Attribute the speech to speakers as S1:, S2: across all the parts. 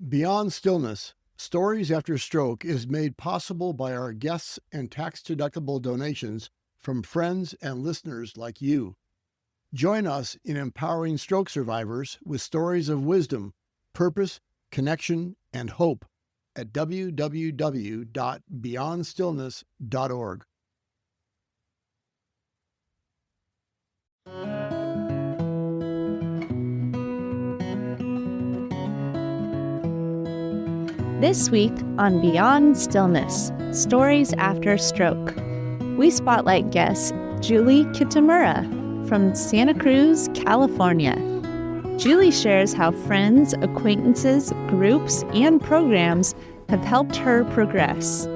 S1: Beyond Stillness, Stories After Stroke is made possible by our guests and tax-deductible donations from friends and listeners like you. Join us in empowering stroke survivors with stories of wisdom, purpose, connection, and hope at www.beyondstillness.org.
S2: This week on Beyond Stillness, Stories After Stroke, we spotlight guest Julie Kitamura from Santa Cruz, California. Julie shares how friends, acquaintances, groups, and programs have helped her progress.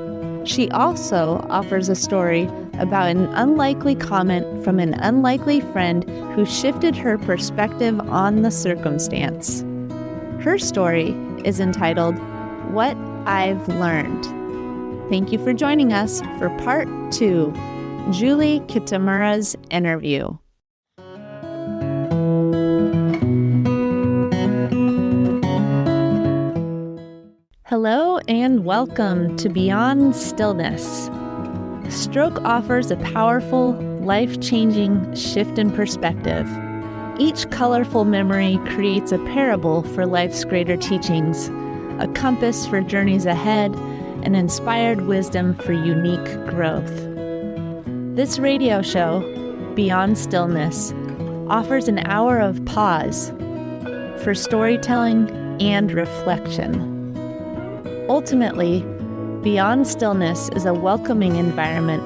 S2: She also offers a story about an unlikely comment from an unlikely friend who shifted her perspective on the circumstance. Her story is entitled What I've Learned. Thank you for joining us for part 2, Julie Kitamura's interview. Hello and welcome to Beyond Stillness. Stroke offers a powerful, life-changing shift in perspective. Each colorful memory creates a parable for life's greater teachings, a compass for journeys ahead, and inspired wisdom for unique growth. This radio show, Beyond Stillness, offers an hour of pause for storytelling and reflection. Ultimately, Beyond Stillness is a welcoming environment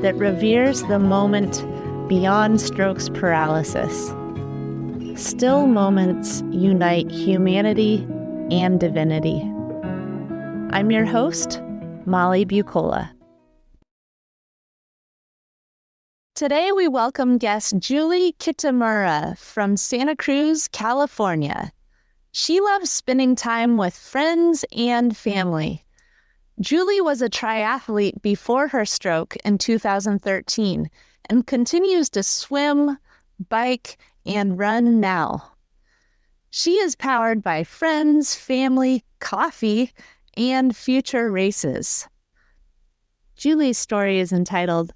S2: that reveres the moment beyond stroke's paralysis. Still moments unite humanity and divinity. I'm your host, Molly Bucola. Today we welcome guest Julie Kitamura from Santa Cruz, California. She loves spending time with friends and family. Julie was a triathlete before her stroke in 2013 and continues to swim, bike, and run now. She is powered by friends, family, coffee, and future races. Julie's story is entitled,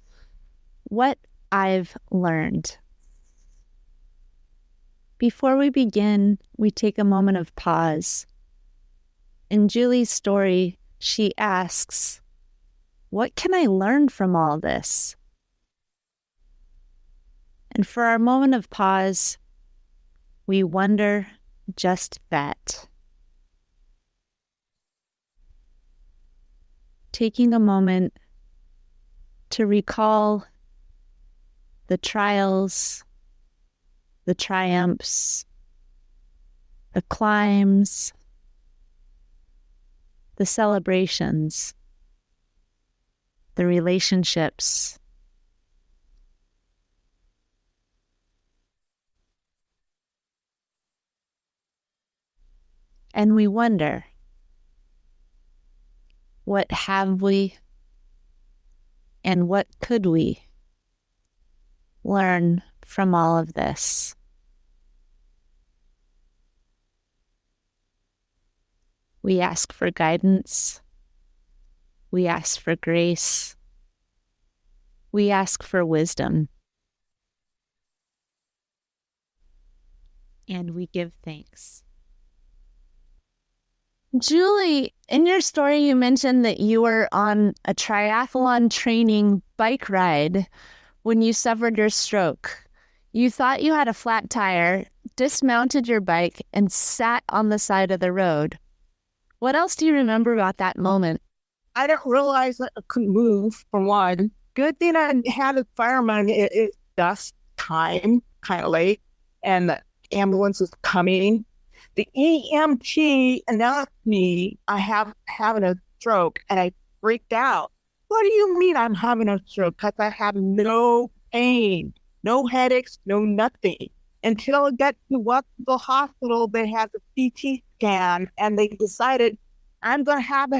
S2: What I've Learned. Before we begin, we take a moment of pause. In Julie's story, she asks, What can I learn from all this? And for our moment of pause, we wonder just that. Taking a moment to recall the trials, the triumphs, the climbs, the celebrations, the relationships, and we wonder, what have we and what could we learn from all of this? We ask for guidance. We ask for grace. We ask for wisdom. And we give thanks. Julie, in your story, you mentioned that you were on a triathlon training bike ride when you suffered your stroke. You thought you had a flat tire, dismounted your bike, and sat on the side of the road. What else do you remember about that moment?
S3: I didn't realize that I couldn't move, for one. Good thing I had a fireman. It's dusk time, kind of late, and the ambulance is coming. The EMT announced me having a stroke, and I freaked out. What do you mean I'm having a stroke? Because I have no pain, no headaches, no nothing. Until I got to the hospital, they had the CT scan, and they decided I'm going to have a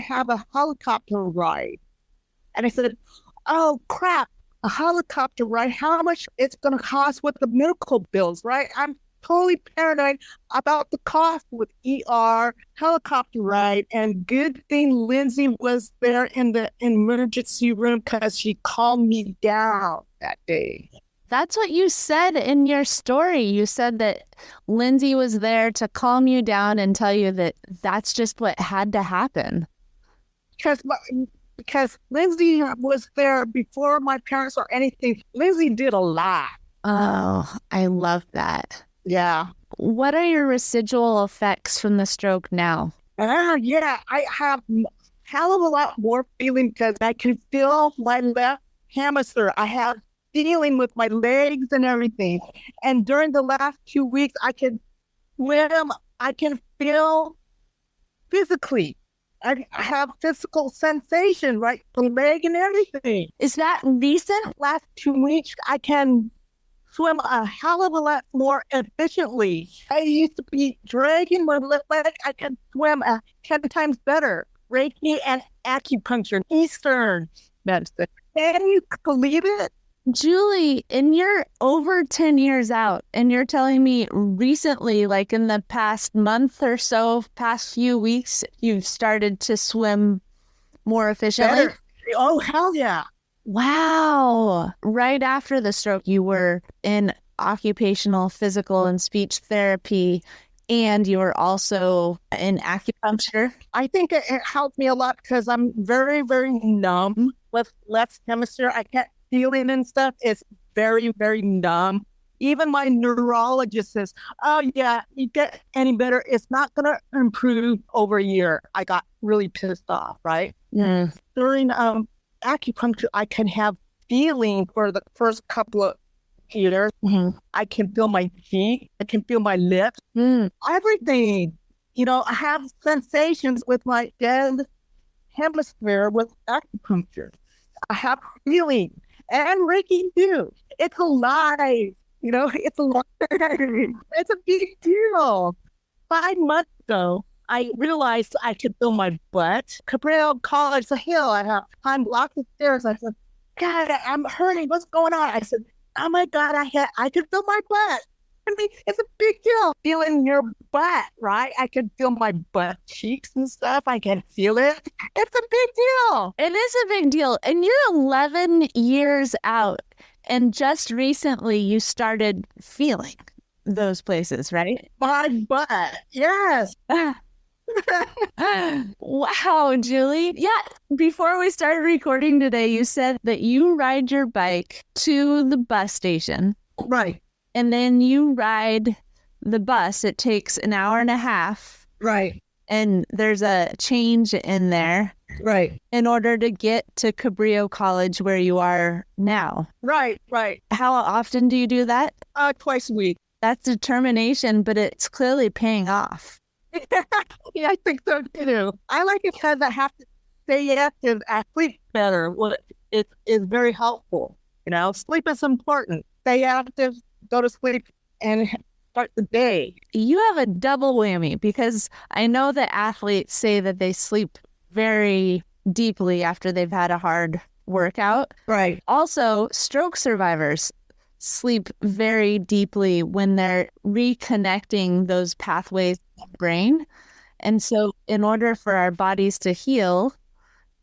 S3: helicopter ride. And I said, oh, crap, a helicopter ride? How much it's going to cost with the medical bills, right? I'm totally paranoid about the cost with ER, helicopter ride, and good thing Lindsay was there in the emergency room because she calmed me down that day.
S2: That's what you said in your story. You said that Lindsay was there to calm you down and tell you that that's just what had to happen.
S3: Because Lindsay was there before my parents or anything. Lindsay did a lot.
S2: Oh, I love that.
S3: Yeah.
S2: What are your residual effects from the stroke now?
S3: Yeah, I have hell of a lot more feeling because I can feel my left hamster. I have feeling with my legs and everything. And during the last 2 weeks, I can swim. I can feel physically. I have physical sensation, right? The leg and everything.
S2: Is that recent?
S3: Last 2 weeks, I can swim a hell of a lot more efficiently. I used to be dragging my left leg. I can swim 10 times better. Reiki and acupuncture, Eastern medicine. Can you believe it?
S2: Julie, and you're over 10 years out, and you're telling me recently, like in the past month or so, past few weeks, you've started to swim more efficiently?
S3: Better. Oh, hell yeah.
S2: Wow. Right after the stroke, you were in occupational, physical, and speech therapy, and you were also in acupuncture.
S3: I think it helped me a lot because I'm very, very numb with left hemisphere. I can't feel it and stuff. It's very, very numb. Even my neurologist says, oh, yeah, you get any better. It's not going to improve over a year. I got really pissed off, right?
S2: Mm.
S3: During acupuncture, I can have feeling for the first couple of years.
S2: Mm-hmm.
S3: I can feel my feet. I can feel my lips. Everything. I have sensations with my dead hemisphere with acupuncture. I have feeling. And Reiki too. It's alive. It's alive. It's a big deal. 5 months ago, I realized I could feel my butt. Cabrillo College, the hill. I climbed lots of stairs. I said, God, I'm hurting. What's going on? I said, oh my God, I could feel my butt. I mean, it's a big deal. Feeling your butt, right? I can feel my butt cheeks and stuff. I can feel it. It's a big deal.
S2: It is a big deal. And you're 11 years out. And just recently you started feeling those places, right?
S3: My butt. Yes.
S2: Wow, Julie. Yeah. Before we started recording today, you said that you ride your bike to the bus station.
S3: Right.
S2: And then you ride the bus. It takes an hour and a half.
S3: Right.
S2: And there's a change in there.
S3: Right.
S2: In order to get to Cabrillo College where you are now.
S3: Right.
S2: How often do you do that?
S3: Twice a week.
S2: That's determination, but it's clearly paying off.
S3: Yeah, I think so too. I like it because I have to stay active. I sleep better. Well, it is very helpful. Sleep is important. Stay active, go to sleep, and start the day.
S2: You have a double whammy because I know that athletes say that they sleep very deeply after they've had a hard workout.
S3: Right.
S2: Also, stroke survivors sleep very deeply when they're reconnecting those pathways in the brain. And so in order for our bodies to heal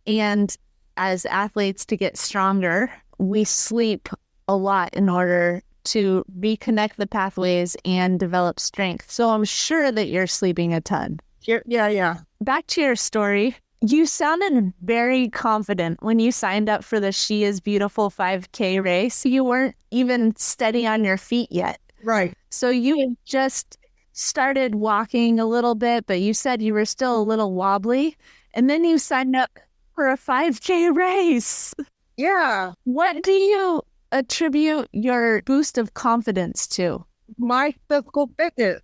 S2: and as athletes to get stronger, we sleep a lot in order to reconnect the pathways and develop strength. So I'm sure that you're sleeping a ton.
S3: Yeah.
S2: Back to your story. You sounded very confident when you signed up for the She Is Beautiful 5K race. You weren't even steady on your feet yet.
S3: Right.
S2: So you had just started walking a little bit, but you said you were still a little wobbly. And then you signed up for a 5K race.
S3: Yeah.
S2: What do you attribute your boost of confidence to?
S3: My physical fitness.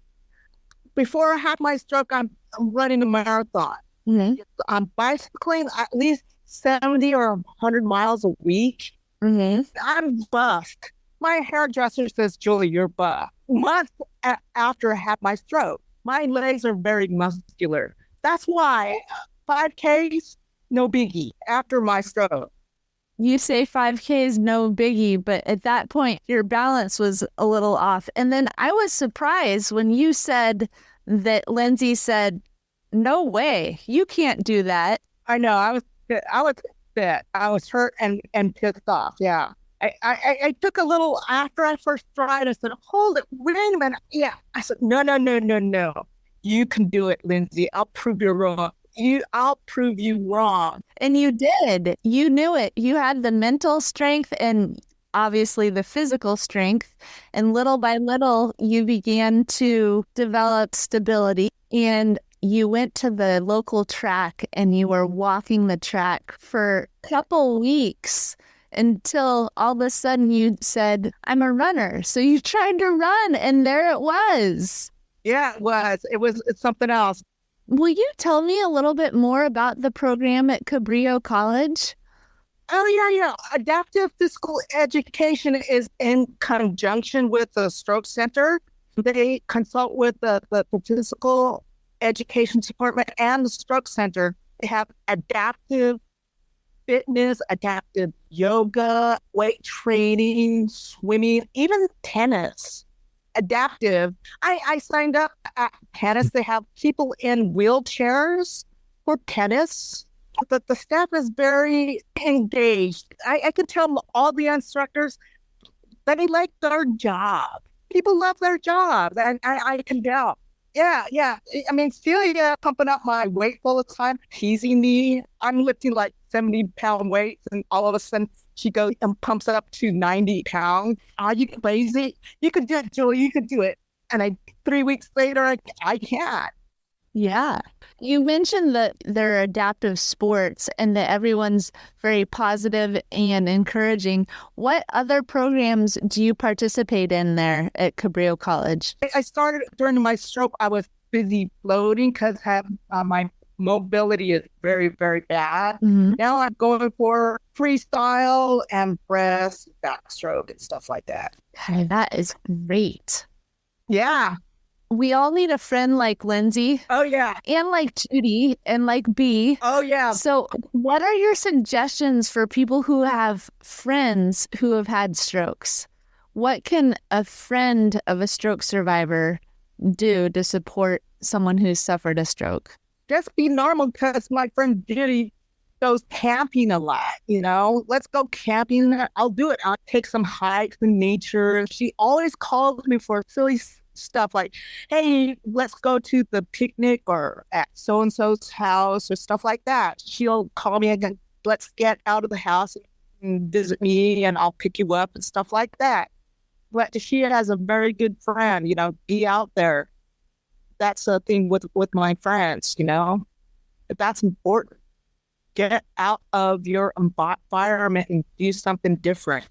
S3: Before I had my stroke, I'm running a marathon.
S2: Mm-hmm.
S3: I'm bicycling at least 70 or 100 miles a week.
S2: Mm-hmm.
S3: I'm buffed. My hairdresser says, Julie, you're buff. Months after I had my stroke, my legs are very muscular. That's why 5Ks, no biggie after my stroke.
S2: You say 5K is no biggie, but at that point, your balance was a little off. And then I was surprised when you said that Lindsay said, no way, you can't do that.
S3: I know. I was upset. I was hurt and pissed off. Yeah. I took a little after I first tried. I said, hold it, wait a minute. Yeah. I said, no. You can do it, Lindsay. I'll prove you wrong. I'll prove you wrong.
S2: And you did. You knew it. You had the mental strength and obviously the physical strength. And little by little, you began to develop stability. And you went to the local track and you were walking the track for a couple weeks until all of a sudden you said, I'm a runner. So you tried to run and there it was.
S3: Yeah, it was. It's something else.
S2: Will you tell me a little bit more about the program at Cabrillo College?
S3: Oh, yeah. Adaptive physical education is in conjunction with the Stroke Center. They consult with the physical education department and the Stroke Center. They have adaptive fitness, adaptive yoga, weight training, swimming, even tennis. Adaptive. I signed up at tennis. They have people in wheelchairs for tennis. But the staff is very engaged. I can tell all the instructors that they like their job. People love their jobs, and I can tell. Yeah. I mean, Celia pumping up my weight all the time, teasing me. I'm lifting like 70-pound weights, and all of a sudden she goes and pumps it up to 90 pounds. Are you crazy? You can do it, Julie. You can do it. And 3 weeks later, I can't.
S2: Yeah. You mentioned that there are adaptive sports and that everyone's very positive and encouraging. What other programs do you participate in there at Cabrillo College?
S3: I started during my stroke. I was busy floating because my mobility is very, very bad.
S2: Mm-hmm.
S3: Now I'm going for freestyle and breast, backstroke, and stuff like that.
S2: Okay, that is great.
S3: Yeah.
S2: We all need a friend like Lindsay.
S3: Oh, yeah.
S2: And like Judy and like B.
S3: Oh, yeah.
S2: So what are your suggestions for people who have friends who have had strokes? What can a friend of a stroke survivor do to support someone who's suffered a stroke?
S3: Just be normal, because my friend Judy goes camping a lot, Let's go camping. I'll do it. I'll take some hikes in nature. She always calls me for silly stuff like, hey, let's go to the picnic or at so-and-so's house or stuff like that. She'll call me again, let's get out of the house and visit me and I'll pick you up and stuff like that. But she has a very good friend, be out there. That's the thing with my friends, that's important. Get out of your environment and do something different.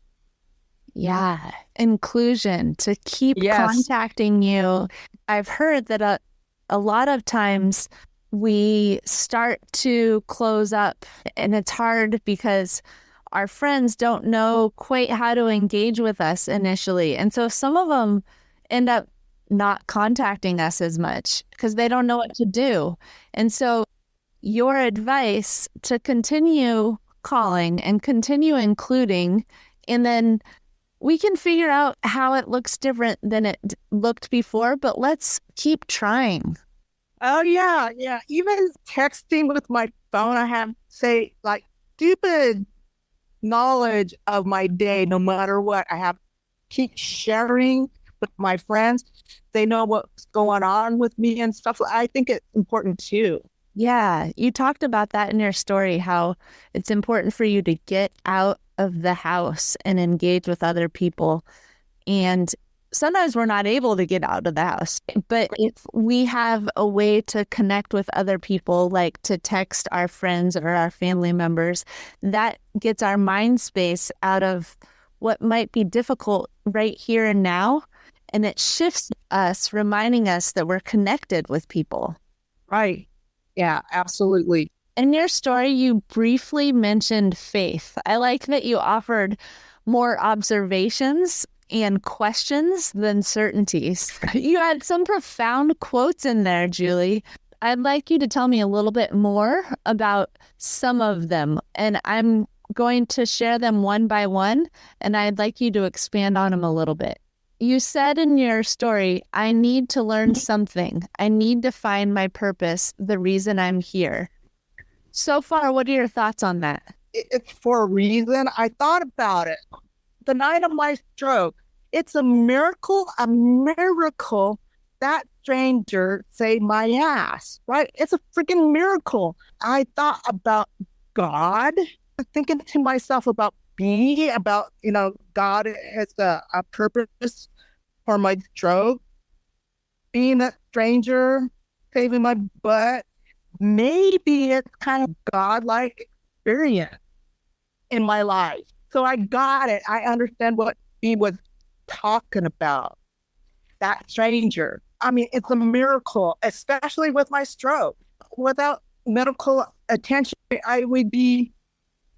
S2: Yeah. Inclusion, to keep contacting you. I've heard that a lot of times we start to close up and it's hard because our friends don't know quite how to engage with us initially. And so some of them end up not contacting us as much because they don't know what to do. And so your advice to continue calling and continue including, and then we can figure out how it looks different than it looked before, but let's keep trying.
S3: Oh, yeah. Even texting with my phone, I have say like stupid knowledge of my day, no matter what. I have keep sharing with my friends. They know what's going on with me and stuff. I think it's important too.
S2: Yeah, you talked about that in your story, how it's important for you to get out of the house and engage with other people. And sometimes we're not able to get out of the house. But if we have a way to connect with other people, like to text our friends or our family members, that gets our mind space out of what might be difficult right here and now. And it shifts us, reminding us that we're connected with people.
S3: Right. Yeah, absolutely.
S2: In your story, you briefly mentioned faith. I like that you offered more observations and questions than certainties. You had some profound quotes in there, Julie. I'd like you to tell me a little bit more about some of them. And I'm going to share them one by one, and I'd like you to expand on them a little bit. You said in your story, I need to learn something. I need to find my purpose, the reason I'm here. So far, what are your thoughts on that?
S3: It's for a reason. I thought about it. The night of my stroke, it's a miracle that stranger saved my ass, right? It's a freaking miracle. I thought about God, thinking to myself about me, about, God has a purpose for my stroke. Being that stranger, saving my butt, maybe it's kind of godlike experience in my life. So I got it. I understand what he was talking about. That stranger. I mean, it's a miracle, especially with my stroke. Without medical attention, I would be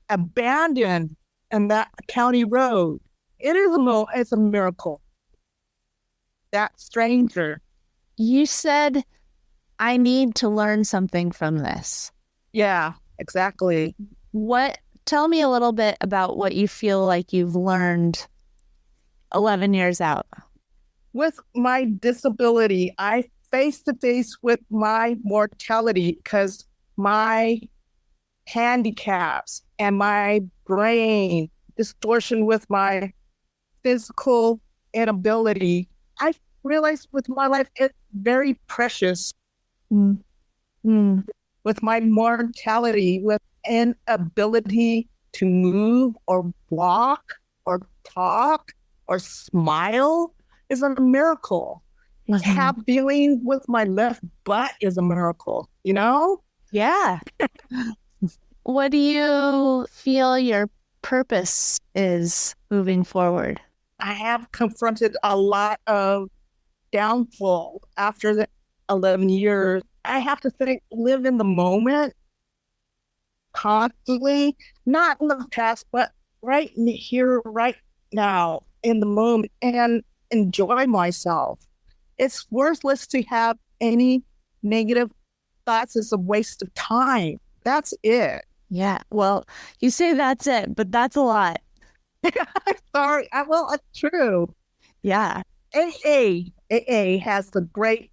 S3: abandoned in that county road. It's a miracle. That stranger.
S2: You said, I need to learn something from this.
S3: Yeah, exactly.
S2: Tell me a little bit about what you feel like you've learned 11 years out.
S3: With my disability, I face to face with my mortality because my handicaps and my brain distortion with my physical inability, I realized with my life, it's very precious. With my mortality, with inability to move or walk or talk or smile is a miracle. Have feeling with my left butt is a miracle,
S2: Yeah. What do you feel your purpose is moving forward?
S3: I have confronted a lot of downfall after the 11 years. I have to live in the moment constantly, not in the past, but right here, right now, in the moment, and enjoy myself. It's worthless to have any negative thoughts. It's a waste of time. That's it.
S2: Yeah. Well, you say that's it, but that's a lot.
S3: Sorry. Well, it's true.
S2: Yeah.
S3: AA has the great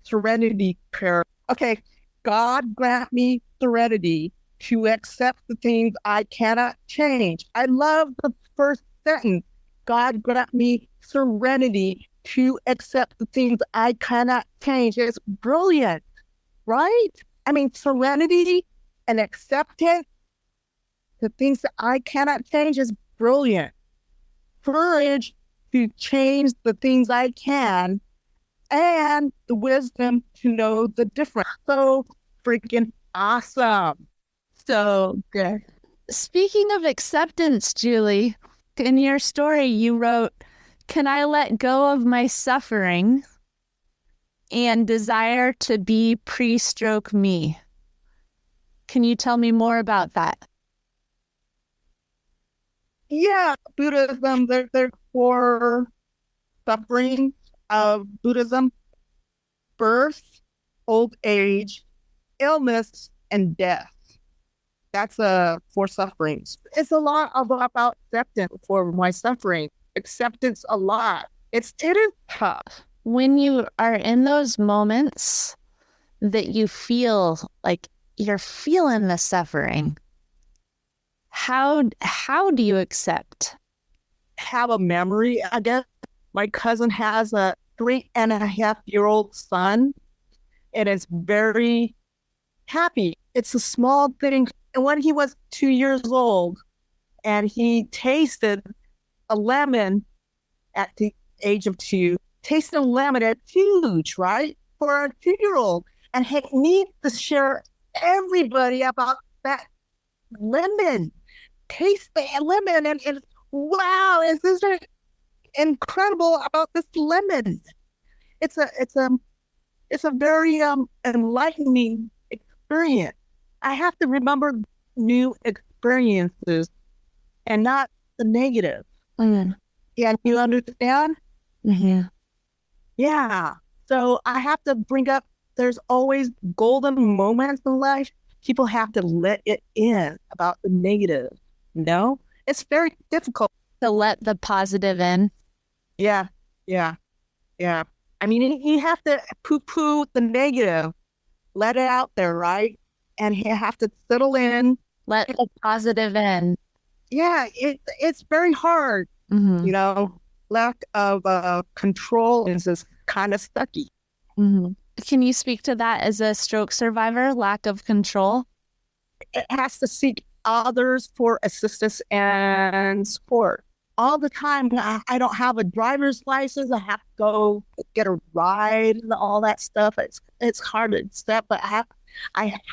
S3: serenity prayer. Okay. God grant me serenity to accept the things I cannot change. I love the first sentence. God grant me serenity to accept the things I cannot change. It's brilliant, right? I mean, serenity and acceptance, the things that I cannot change is brilliant. Courage to change the things I can, and the wisdom to know the difference. So freaking awesome. So good.
S2: Speaking of acceptance, Julie, in your story, you wrote, can I let go of my suffering and desire to be pre-stroke me? Can you tell me more about that?
S3: Yeah, Buddhism, there's 4 sufferings of Buddhism: birth, old age, illness, and death. That's 4 sufferings. It's a lot about acceptance for my suffering. Acceptance a lot. It is tough.
S2: When you are in those moments that you feel like you're feeling the suffering, how do you accept?
S3: Have a memory, I guess. My cousin has a 3.5-year-old son, and is very happy. It's a small thing. And when he was 2 years old, and he tasted a lemon at the age of 2, tasting a lemon, it's huge, right? For a 2-year-old. And he needs to share everybody about that lemon. Taste the lemon and wow, is this incredible about this lemon? It's a very enlightening experience. I have to remember new experiences and not the negative.
S2: Mm-hmm.
S3: Yeah, you understand?
S2: Mm-hmm.
S3: Yeah. So I have to bring up, there's always golden moments in life. People have to let it in about the negative. No, it's very difficult.
S2: To let the positive in.
S3: Yeah, yeah, yeah. I mean, you have to poo-poo the negative, let it out there, right? And you have to settle in.
S2: Let the positive in.
S3: Yeah, it's very hard,
S2: Mm-hmm.
S3: you know. Lack of control is just kind of stucky.
S2: Mm-hmm. Can you speak to that as a stroke survivor, lack of control?
S3: It has to seek others for assistance and support. All the time, I don't have a driver's license. I have to go get a ride and all that stuff. It's hard to accept, but I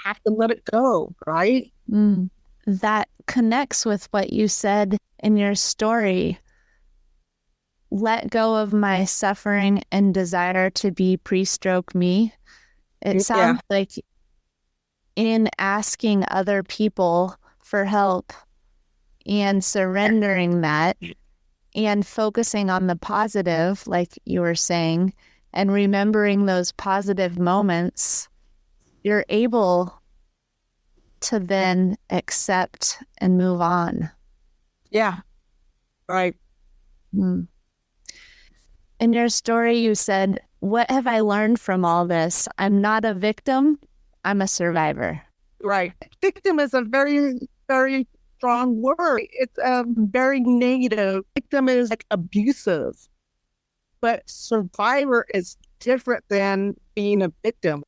S3: have to let it go, right?
S2: Mm. That connects with what you said in your story. Let go of my suffering and desire to be pre-stroke me. It sounds like in asking other people for help and surrendering that and focusing on the positive, like you were saying, and remembering those positive moments, you're able to then accept and move on.
S3: Yeah, right.
S2: Mm. In your story, you said, "What have I learned from all this? I'm not a victim. I'm a survivor."
S3: Right. Victim is a very, very strong word. It's very negative. Victim is like abusive, but survivor is different than being a victim.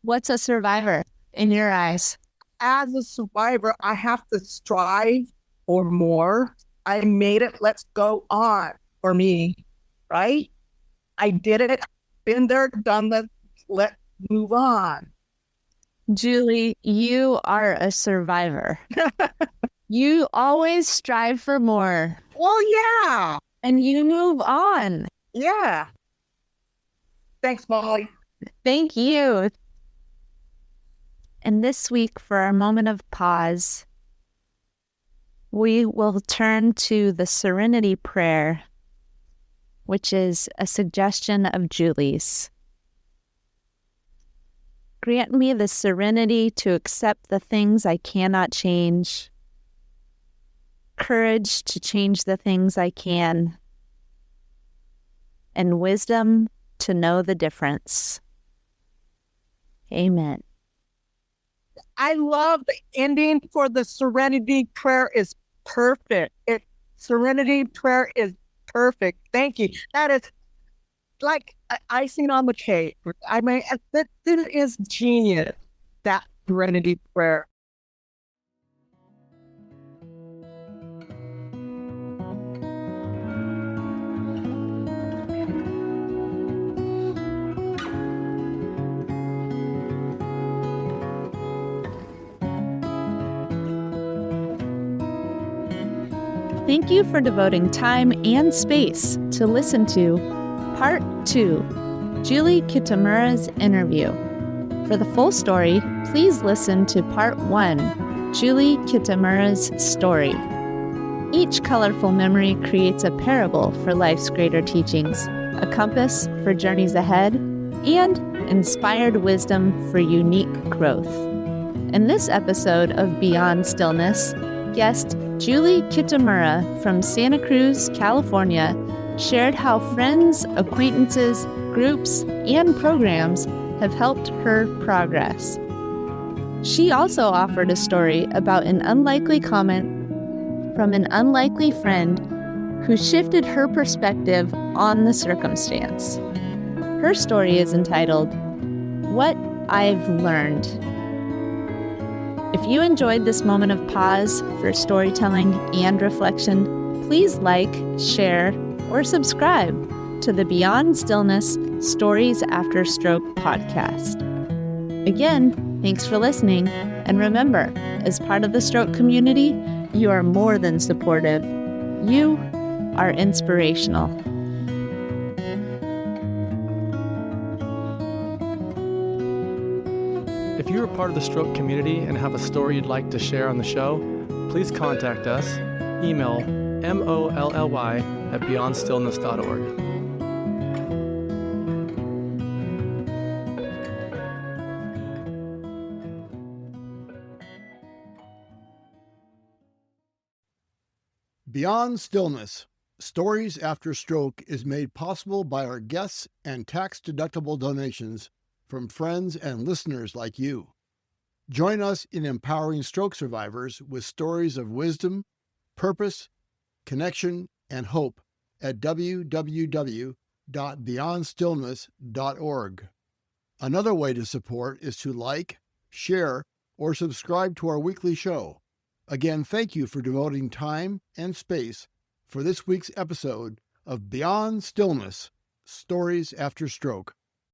S2: What's a survivor in your eyes?
S3: As a survivor, I have to strive for more. I made it. Let's go on for me, right? I did it. Been there, done that. Let's move on.
S2: Julie, you are a survivor. You always strive for more.
S3: Well, yeah.
S2: And you move on.
S3: Yeah. Thanks, Molly.
S2: Thank you. And this week, for our moment of pause, we will turn to the Serenity Prayer, which is a suggestion of Julie's. Grant me the serenity to accept the things I cannot change, courage to change the things I can, and wisdom to know the difference. Amen.
S3: I love the ending for the Serenity Prayer is perfect. Serenity Prayer is perfect. Thank you. That is like icing on the cake. I mean, that is genius, that Serenity Prayer.
S2: Thank you for devoting time and space to listen to Part 2, Julie Kitamura's interview. For the full story, please listen to Part 1, Julie Kitamura's story. Each colorful memory creates a parable for life's greater teachings, a compass for journeys ahead, and inspired wisdom for unique growth. In this episode of Beyond Stillness, guest Julie Kitamura from Santa Cruz, California, shared how friends, acquaintances, groups, and programs have helped her progress. She also offered a story about an unlikely comment from an unlikely friend who shifted her perspective on the circumstance. Her story is entitled, "What I've Learned." If you enjoyed this moment of pause for storytelling and reflection, please like, share, or subscribe to the Beyond Stillness Stories After Stroke podcast. Again, thanks for listening, and remember, as part of the stroke community, you are more than supportive. You are inspirational.
S4: If you are part of the stroke community and have a story you'd like to share on the show, please contact us. Email molly@beyondstillness.org.
S1: Beyond Stillness, Stories After Stroke is made possible by our guests and tax-deductible donations from friends and listeners like you. Join us in empowering stroke survivors with stories of wisdom, purpose, connection, and hope at www.beyondstillness.org. Another way to support is to like, share, or subscribe to our weekly show. Again, thank you for devoting time and space for this week's episode of Beyond Stillness, Stories After Stroke.